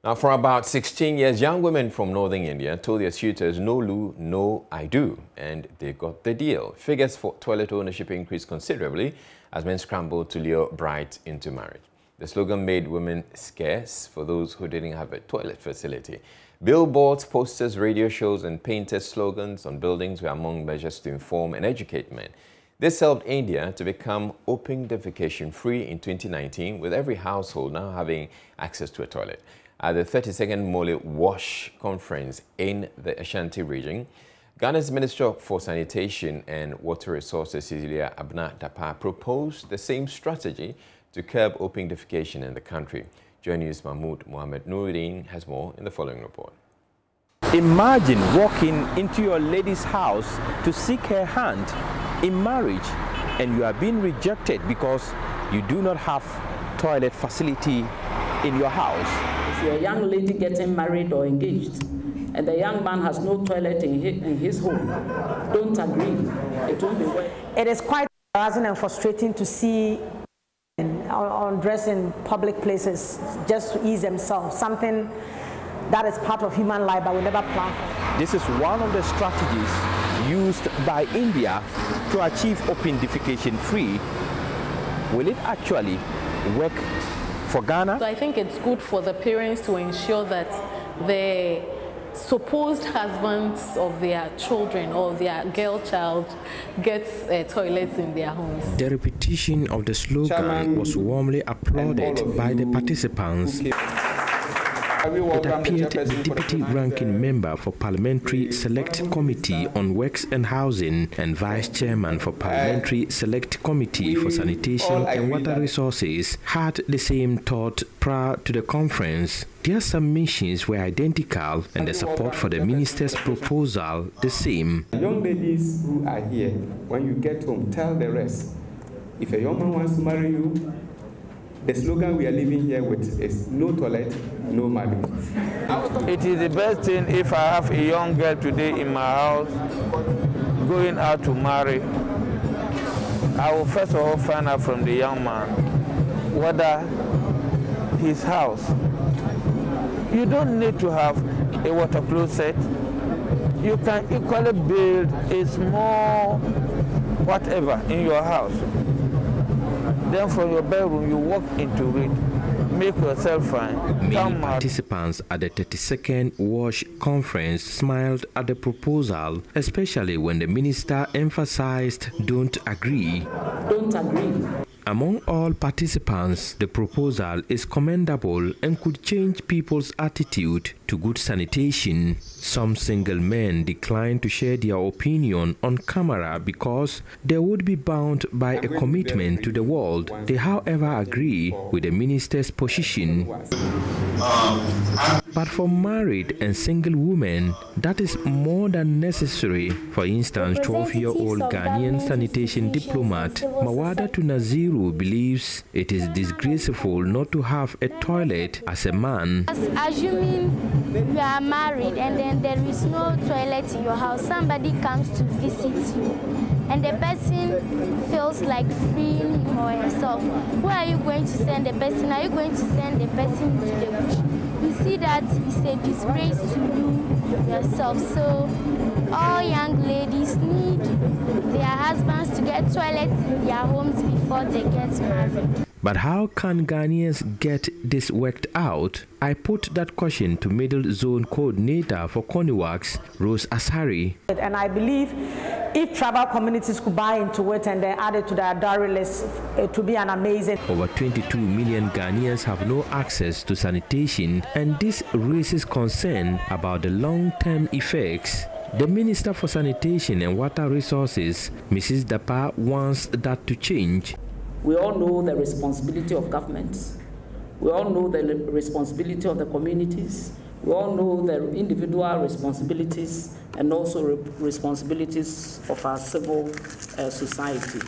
Now, for about 16 years, young women from northern India told their suitors, "No Lou, no I do," and they got the deal. Figures for toilet ownership increased considerably as men scrambled to lure brides into marriage. The slogan made women scarce for those who didn't have a toilet facility. Billboards, posters, radio shows, and painted slogans on buildings were among measures to inform and educate men. This helped India to become Open Defecation free in 2019, with every household now having access to a toilet. At the 32nd Mole Wash Conference in the Ashanti region, Ghana's Minister for Sanitation and Water Resources, Cecilia Abna Dapa, proposed the same strategy to curb open defecation in the country. Joy News' Mahmoud Mohamed Nuruddin has more in the following report. Imagine walking into your lady's house to seek her hand in marriage, and you are being rejected because you do not have toilet facility in your house. If you're a young lady getting married or engaged, and the young man has no toilet in his home, don't agree. It won't be well. It is quite embarrassing and frustrating to see undress in public places just to ease themselves, something that is part of human life but we never plan for. This is one of the strategies used by India to achieve open defecation free. Will it actually work for Ghana? So I think it's good for the parents to ensure that the supposed husbands of their children or their girl child gets toilets in their homes. The repetition of the slogan was warmly applauded by the participants. It appeared the deputy ranking member for Parliamentary Select Committee on Works and Housing and Vice Chairman for Parliamentary Select Committee for Sanitation and Water Resources had the same thought prior to the conference. Their submissions were identical and the support for the minister's proposal the same. Young ladies who are here, when you get home, tell the rest. If a young man wants to marry you, the slogan we are living here with is no toilet, no marriage. It is the best thing if I have a young girl today in my house going out to marry. I will first of all find out from the young man whether his house. You don't need to have a water closet. You can equally build a small whatever in your house. Then from your bedroom, you walk into it, make yourself fine. Many participants at the 32nd WASH conference smiled at the proposal, especially when the minister emphasized "don't agree." Don't agree. Among all participants, the proposal is commendable and could change people's attitude to good sanitation. Some single men declined to share their opinion on camera because they would be bound by a commitment to the world. They, however, agree with the minister's position. But for married and single women, that is more than necessary. For instance, 12-year-old Ghanaian sanitation diplomat Mawada Tunaziru believes it is disgraceful not to have a toilet as a man. Assuming you are married and then there is no toilet in your house, somebody comes to visit you and the person feels like freeing him or herself. Where are you going to send the person? Are you going to send the person to the bush? You see that it's a disgrace to you yourself. So all young ladies need their husbands to get toilets in their homes before they get married. But how can Ghanaians get this worked out? I put that question to Middle Zone Coordinator for Koniwax, Rose Asari. And I believe if tribal communities could buy into it and then add it to their dowry list, it would be an amazing. Over 22 million Ghanaians have no access to sanitation, and this raises concern about the long-term effects. The Minister for Sanitation and Water Resources, Mrs. Dapa, wants that to change. We all know the responsibility of governments. We all know the responsibility of the communities. We all know the individual responsibilities and also responsibilities of our civil society.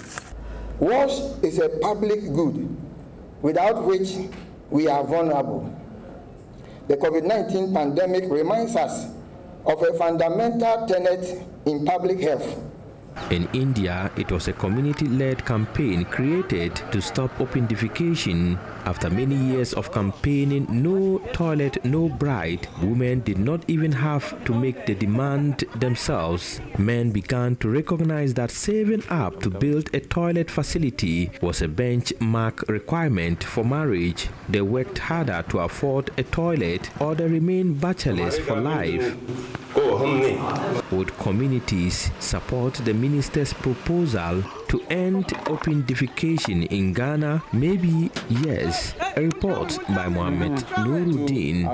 WASH is a public good without which we are vulnerable. The COVID-19 pandemic reminds us of a fundamental tenet in public health, In India, it was a community-led campaign created to stop open defecation. After many years of campaigning no toilet, no bride, women did not even have to make the demand themselves. Men began to recognize that saving up to build a toilet facility was a benchmark requirement for marriage. They worked harder to afford a toilet or they remained bachelors for life. Would communities support the minister's proposal to end open defecation in Ghana? Maybe yes. A report by Mohammed Nuruddin.